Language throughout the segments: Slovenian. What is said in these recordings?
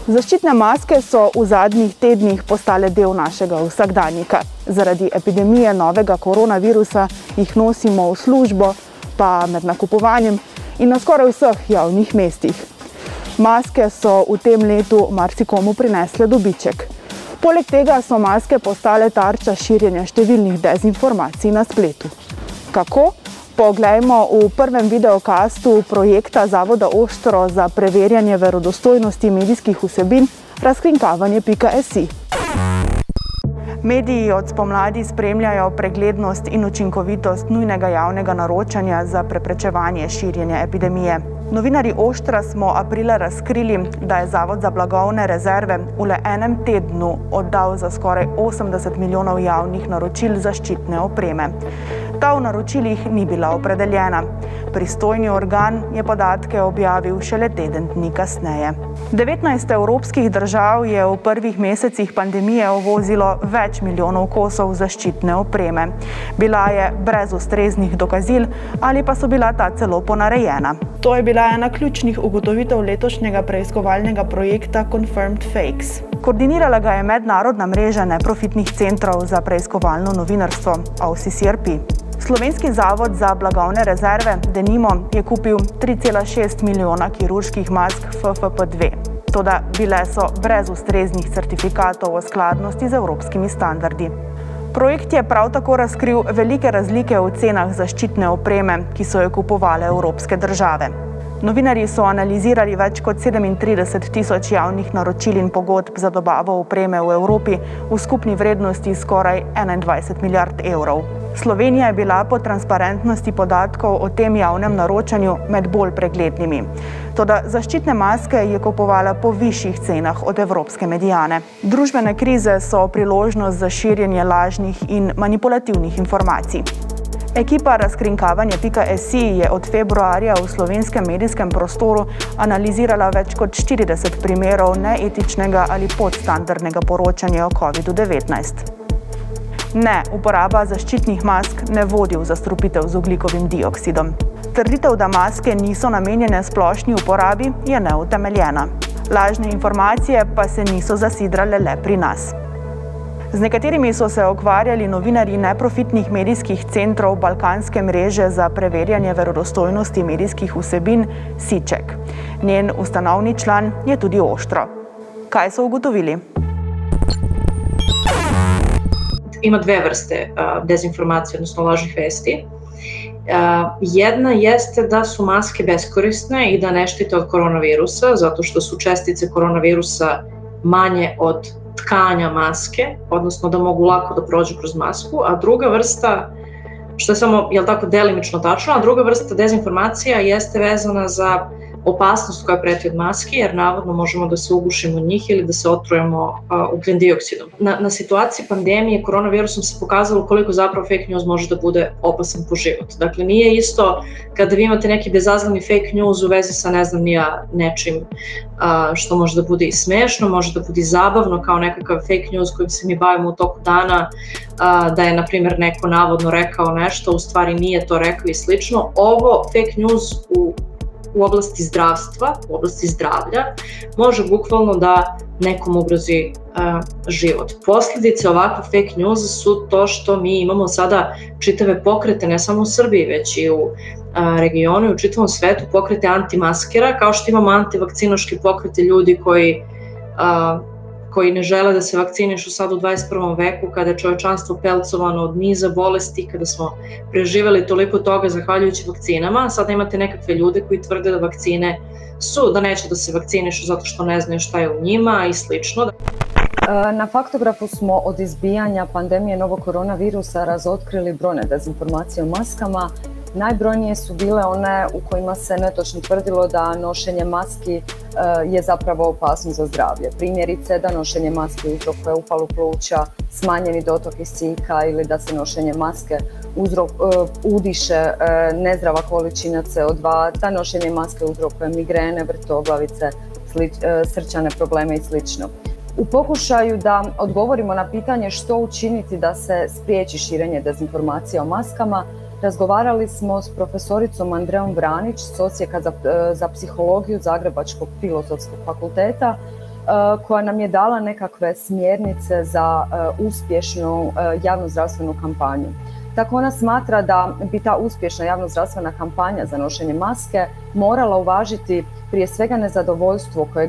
Zaščitne maske so v zadnjih tednih postale del našega vsakdanjika. Zaradi epidemije novega koronavirusa jih nosimo v službo, pa med nakupovanjem in na skoraj vseh javnih mestih. Maske so v tem letu marsikomu prinesle dobiček. Poleg tega so maske postale tarča širjenja številnih dezinformacij na spletu. Kako? Poglejmo v prvem videokastu projekta Zavoda Oštro za preverjanje verodostojnosti medijskih vsebin razkrinkavanje.si. Mediji od spomladi spremljajo preglednost in učinkovitost nujnega javnega naročanja za preprečevanje širjenja epidemije. Novinarji Oštra smo aprila razkrili, da je Zavod za blagovne rezerve v le enem tednu oddal za skoraj 80 milijonov javnih naročil zaščitne opreme. Ta v naročilih ni bila opredeljena. Pristojni organ je podatke objavil šele teden dni kasneje. 19 evropskih držav je v prvih mesecih pandemije uvozilo več milijonov kosov zaščitne opreme. Bila je brez ustreznih dokazil ali pa so bila ta celo ponarejena. To je bila ena ključnih ugotovitev letošnjega preiskovalnega projekta Confirmed Fakes. Koordinirala ga je mednarodna mreža neprofitnih centrov za preiskovalno novinarstvo OCCRP. Slovenski zavod za blagovne rezerve, denimo, je kupil 3,6 milijona kirurških mask FFP2. Toda bile so brez ustreznih certifikatov o skladnosti z evropskimi standardi. Projekt je prav tako razkril velike razlike v cenah zaščitne opreme, ki so jo kupovale evropske države. Novinarji so analizirali več kot 37 tisoč javnih naročil in pogodb za dobavo opreme v Evropi v skupni vrednosti skoraj 21 milijard evrov. Slovenija je bila po transparentnosti podatkov o tem javnem naročanju med bolj preglednimi. Toda zaščitne maske je kupovala po višjih cenah od evropske mediane. Družbene krize so priložnost za širjenje lažnih in manipulativnih informacij. Ekipa razkrinkavanje.si je od februarja v slovenskem medijskem prostoru analizirala več kot 40 primerov neetičnega ali podstandardnega poročanja o COVID-19. Ne, uporaba zaščitnih mask ne vodi v zastrupitev z ogljikovim dioksidom. Trditev, da maske niso namenjene splošni uporabi, je neutemeljena. Lažne informacije pa se niso zasidrale le pri nas. Z nekaterimi so se ukvarjali novinarji neprofitnih medijskih centrov balkanske mreže za preverjanje verodostojnosti medijskih vsebin Siček. Njen ustanovni član je tudi Oštro. Kaj so ugotovili? Ima dve vrste dezinformacije, odnosno lažnih vesti. Jedna jeste da su maske beskorisne i da ne štite od koronavirusa, zato što su čestice koronavirusa manje od tkanja maske, odnosno da mogu lako da prođu kroz masku, a druga vrsta, što je samo, delimično tačno, a druga vrsta dezinformacija jeste vezana za opasnost koja preti od maski, jer navodno možemo da se ugušimo od njih ili da se otrujemo ugljen dioksidom. Na situaciji pandemije koronavirusom se pokazalo koliko zapravo fake news može da bude opasan po život. Dakle, nije isto kada vi imate neki bezazleni fake news u vezi sa nečim što može da bude i smešno, može da bude i zabavno, kao nekakav fake news kojim se mi bavimo u toku dana, da je, na primjer, neko navodno rekao nešto, u stvari nije to rekao i slično. Ovo fake news u oblasti zdravstva, u oblasti zdravlja, može bukvalno da nekom ugrozi život. Posljedice ovakve fake news su to što mi imamo sada čitave pokrete, ne samo u Srbiji, već i u regionu i u čitavom svetu, pokrete antimaskera, kao što imamo antivakcinoške pokrete ljudi koji ne žele da se vakcinišu sad u 21. veku, kada je čovečanstvo pelcovano od niza bolesti, kada smo preživeli toliko toga zahvaljujući vakcinama. Sada imate nekakve ljude koji tvrde da vakcine da neće da se vakcinišu zato što ne znaju šta je u njima i slično. Na faktografu smo od izbijanja pandemije novog koronavirusa razotkrili brojne dezinformacije o maskama. Najbrojnije su bile one u kojima se netočno tvrdilo da nošenje maski je zapravo opasno za zdravlje. Primjerice da nošenje maske uzrokuje upalu pluća, smanjeni dotok kisika ili da se nošenje maske udiše nezdrava količina CO2, da nošenje maske uzrokuje migrene, vrtoglavice, srčane probleme i sl. U pokušaju da odgovorimo na pitanje što učiniti da se spriječi širenje dezinformacija o maskama, razgovarali smo s profesoricom Andreom Vranić s Odsjeka za psihologiju Zagrebačkog filozofskog fakulteta koja nam je dala nekakve smjernice za uspješnu javnozdravstvenu kampanju. Tako ona smatra da bi ta uspješna javnozdravstvena kampanja za nošenje maske morala uvažiti prije svega nezadovoljstvo koje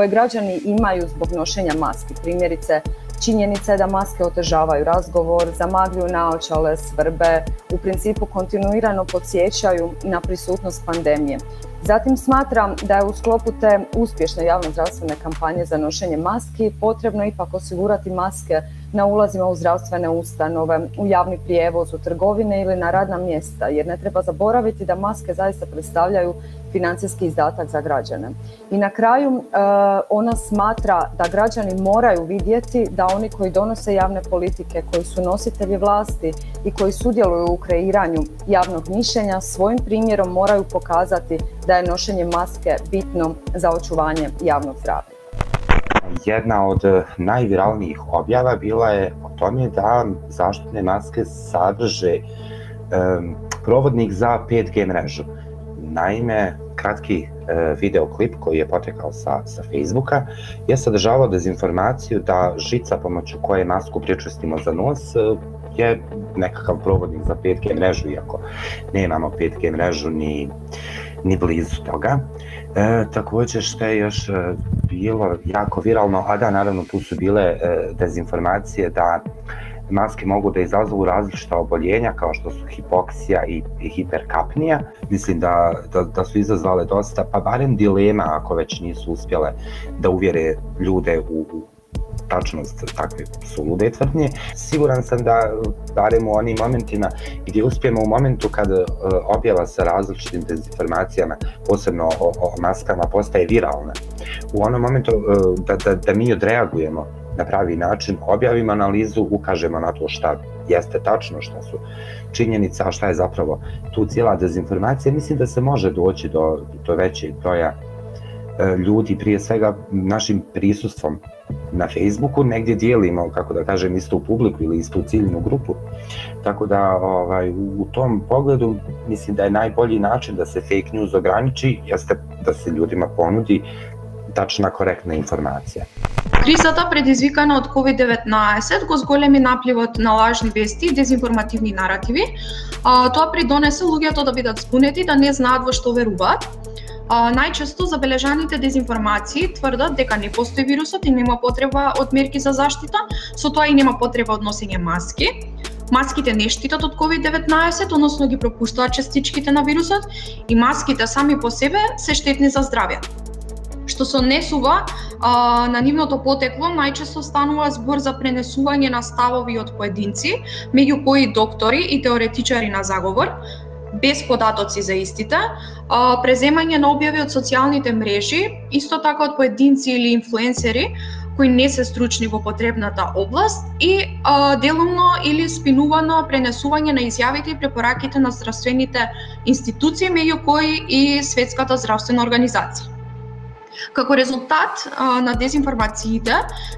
građani imaju zbog nošenja maski. Primjerice, činjenica je da maske otežavaju razgovor, zamagljuju naočale, svrbe, u principu kontinuirano podsjećaju na prisutnost pandemije. Zatim smatram da je u sklopu te uspješne javnozdravstvene kampanje za nošenje maski potrebno ipak osigurati maske na ulazima u zdravstvene ustanove, u javni prijevoz, u trgovine ili na radna mjesta, jer ne treba zaboraviti da maske zaista predstavljaju financijski izdatak za građane. I na kraju ona smatra da građani moraju vidjeti da oni koji donose javne politike, koji su nositelji vlasti i koji sudjeluju u kreiranju javnog mišljenja, svojim primjerom moraju pokazati da je nošenje maske bitno za očuvanje javnog zdravlja. Jedna od najviralnijih objava bila je o tome da zaštitne maske sadrže provodnik za 5G mrežu. Naime, kratki videoklip koji je potekao sa Facebooka je sadržavao dezinformaciju da žica pomoću koje masku pričvrstimo za nos je nekakav provodnik za 5G mrežu, iako nemamo 5G mrežu ni blizu toga. Također što je još bilo jako viralno, a da naravno tu su bile dezinformacije da maske mogu da izazovu različita oboljenja kao što su hipoksija i hiperkapnija. Mislim da su izazvale dosta, pa barem dilema ako već nisu uspjele da uvjere ljude u tačnost takve sulude tvrdnje. Siguran sam da barem u onim momentima gdje uspijemo u momentu kad objava sa različitim dezinformacijama, posebno o maskama, postaje viralna. U onom momentu da mi odreagujemo na pravi način, objavimo analizu, ukažemo na to šta jeste tačno, šta su činjenice, a šta je zapravo tu cijela dezinformacija. Mislim da se može doći do većeg broja ljudi, prije svega našim prisustvom na Facebooku, negdje dijelimo, kako da kažem, istu publiku ili istu ciljnu grupu. Tako da u tom pogledu mislim da je najbolji način da se fake news ograniči, jeste da se ljudima ponudi tačna, korektna информација. Кризата предизвикана од COVID-19 го зголеми напливот на лажни вести и дезинформативни наративи. Тоа придонесе луѓето да бидат збунети, да не знаат во што веруваат. Најчесто забележаните дезинформации тврдат дека не постои вирусот и нема потреба од мерки за заштита, со тоа и нема потреба од носење маски. Маските не штитат од COVID-19, односно ги пропуштаат частичките на вирусот и маските сами по себе се штетни за здравјето. Што се однесува на нивното потекло, најчесто станува збор за пренесување на ставови од поединци, меѓу кои доктори и теоретичари на заговор, без податоци за истите, преземање на објави од социјалните мрежи, исто така од поединци или инфлуенсери кои не се стручни во потребната област и делумно или спинувано пренесување на изјавите и препораките на здравствените институции, меѓу кои и Светската здравствена организација. Како резултат на дезинформациите,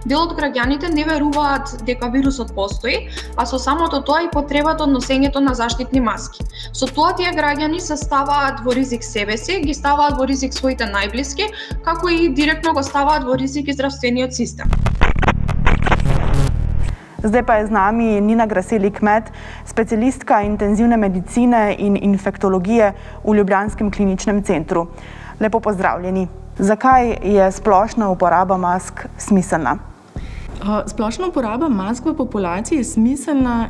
дел од граѓаните не веруваат дека вирусот постои, а со самото тоа и потребата од носењето на заштитни маски. Со тоа тие граѓани се ставаат во ризик себе си, ги ставаат во ризик своите најблиски, како и директно го ставаат во ризик и здравствениот систем. Zdaj pa je z nami Nina Graseli-Kmet, specialistka intenzivne medicine in infektologije v Ljubljanskem kliničnem centru. Lepo pozdravljeni. Zakaj je splošna uporaba mask smiselna? Splošna uporaba mask v populaciji je smiselna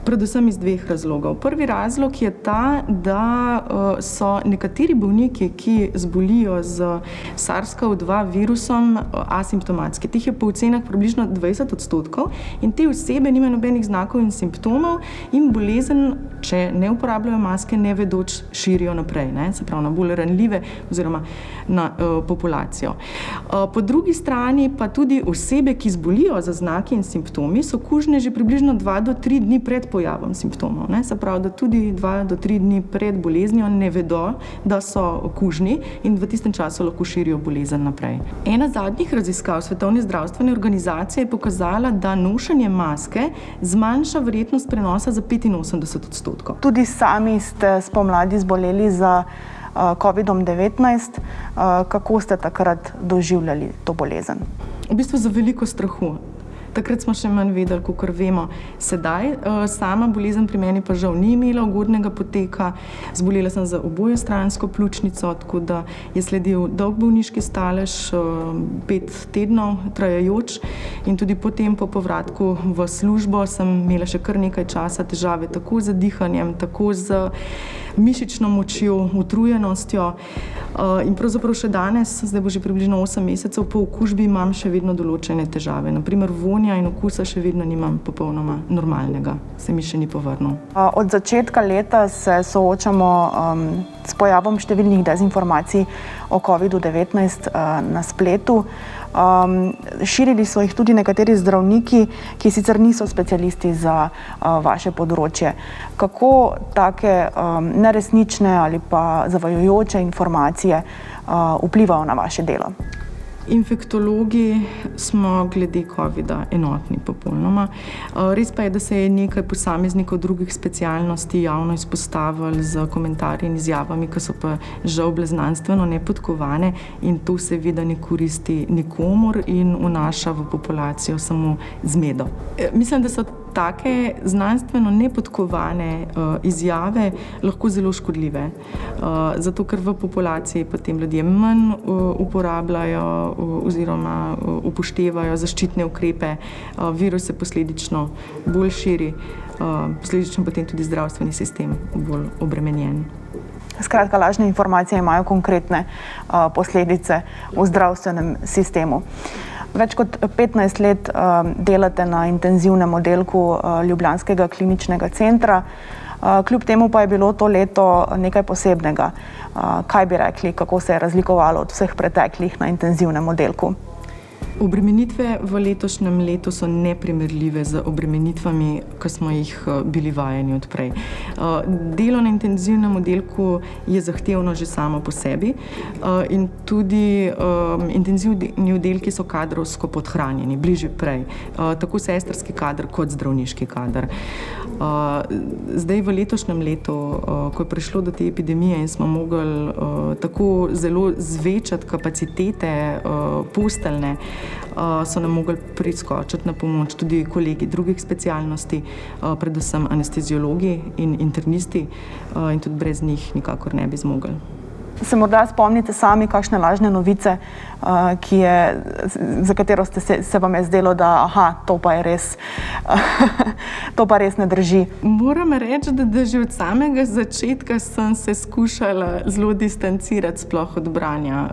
predvsem iz dveh razlogov. Prvi razlog je ta, da so nekateri bolniki, ki zbolijo z SARS-CoV-2 virusom, asimptomatski. Tih je po ocenah približno 20% in te osebe nimajo nobenih znakov in simptomov in bolezen, če ne uporabljajo maske, ne vedoč širijo naprej, se pravi na bolj ranljive oziroma na populacijo. Po drugi strani pa tudi osebe, ki zbolijo za znaki in simptomi, so kužne že približno 2 do 3 dni pred pojavom simptomov. Se pravi, da tudi 2 do 3 dni pred boleznijo ne vedo, da so kužni in v tistem času lahko širijo bolezen naprej. Ena zadnjih raziskav Svetovne zdravstvene organizacije je pokazala, da nošenje maske zmanjša verjetnost prenosa za 85%. Tudi sami ste spomladi zboleli za COVID-19. Kako ste takrat doživljali to bolezen? V bistvu za veliko strahu. Takrat smo še manj vedeli, kakor vemo sedaj. Sama bolezen pri meni pa žal ni imela ugodnega poteka. Zbolela sem za obojestransko pljučnico, tako da je sledil dolg bolniški stalež, 5 tednov trajajoč, in tudi potem po povratku v službo sem imela še kar nekaj časa težave, tako z dihanjem, tako z mišično močjo, utrujenostjo. In pravzaprav še danes, zdaj bo že približno 8 mesecev po okužbi, imam še vedno določene težave. Naprimer, vonja in okusa še vedno nimam popolnoma normalnega, se mi še ni povrnil. Od začetka leta se soočamo s pojavom številnih dezinformacij o COVID-19 na spletu. Širili so jih tudi nekateri zdravniki, ki sicer niso specialisti za vaše področje. Kako take neresnične ali pa zavajajoče informacije vplivajo na vaše delo? Infektologi smo glede COVID-a enotni popolnoma. Res pa je, da se je nekaj posameznikov drugih specialnosti javno izpostavili z komentarji in izjavami, ki so pa žal bile znanstveno nepodkovane, in to seveda ne koristi nikomur in vnaša v populacijo samo zmedo. Mislim, da so take znanstveno nepodkovane izjave lahko zelo škodljive, zato ker v populaciji potem ljudje manj uporabljajo oziroma upoštevajo zaščitne ukrepe, virus se posledično bolj širi, posledično potem tudi zdravstveni sistem bolj obremenjen. Skratka, lažne informacije imajo konkretne posledice v zdravstvenem sistemu. Več kot 15 let delate na intenzivnem oddelku ljubljanskega kliničnega centra. Kljub temu pa je bilo to leto nekaj posebnega. Kaj bi rekli, kako se je razlikovalo od vseh preteklih na intenzivnem oddelku? Obremenitve v letošnjem letu so neprimerljive z obremenitvami, ki smo jih bili vajeni odprej. Delo na intenzivnem oddelku je zahtevno že samo po sebi in tudi intenzivni oddelki so kadrovsko podhranjeni, bližje prej, tako sestrski kader kot zdravniški kader. Zdaj v letošnjem letu, ko je prišlo do te epidemije in smo mogli tako zelo zvečati kapacitete posteljne, so nam mogli priskočiti na pomoč tudi kolegi drugih specialnosti, predvsem anesteziologi in internisti, in tudi brez njih nikakor ne bi zmogli. Se morda spomnite sami kakšne lažne novice, za katero se vam je zdelo, da to pa je res, to pa res ne drži? Moram reči, da že od samega začetka sem se skušala zelo distancirati sploh od branja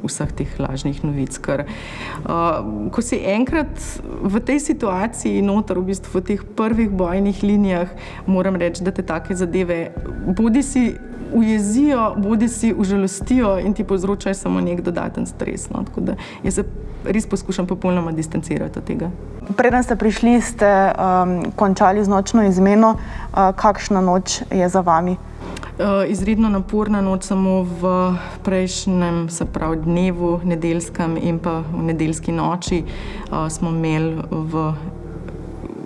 vseh teh lažnih novic, ker ko si enkrat v tej situaciji noter, v bistvu v teh prvih bojnih linijah, moram reči, da te take zadeve bodisi ujezijo, bodisi užalostijo in ti povzročajo samo nek dodaten stres. Tako da jaz se res poskušam popolnoma distancirati od tega. Preden ste prišli, ste končali z nočno izmeno. Kakšna noč je za vami? Izredno naporna noč, samo v prejšnjem, se pravi dnevu, nedeljskem in pa v nedeljski noči smo imeli v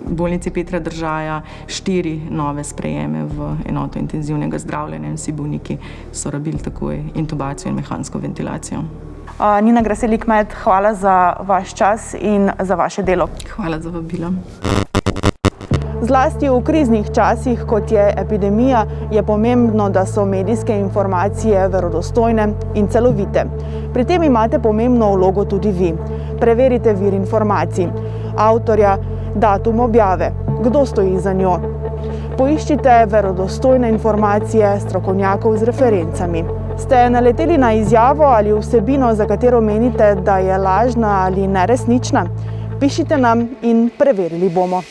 bolnici Petra Držaja 4 nove sprejeme v enoto intenzivnega zdravljenja in vsi bolniki so rabili takoj intubacijo in mehansko ventilacijo. Nina Graseli-Kmet, hvala za vaš čas in za vaše delo. Hvala za vabilo. Zlasti v kriznih časih, kot je epidemija, je pomembno, da so medijske informacije verodostojne in celovite. Pri tem imate pomembno vlogo tudi vi. Preverite vir informacij, avtorja, datum objave, kdo stoji za njo. Poiščite verodostojne informacije strokovnjakov z referencami. Ste naleteli na izjavo ali vsebino, za katero menite, da je lažna ali neresnična? Pišite nam in preverili bomo.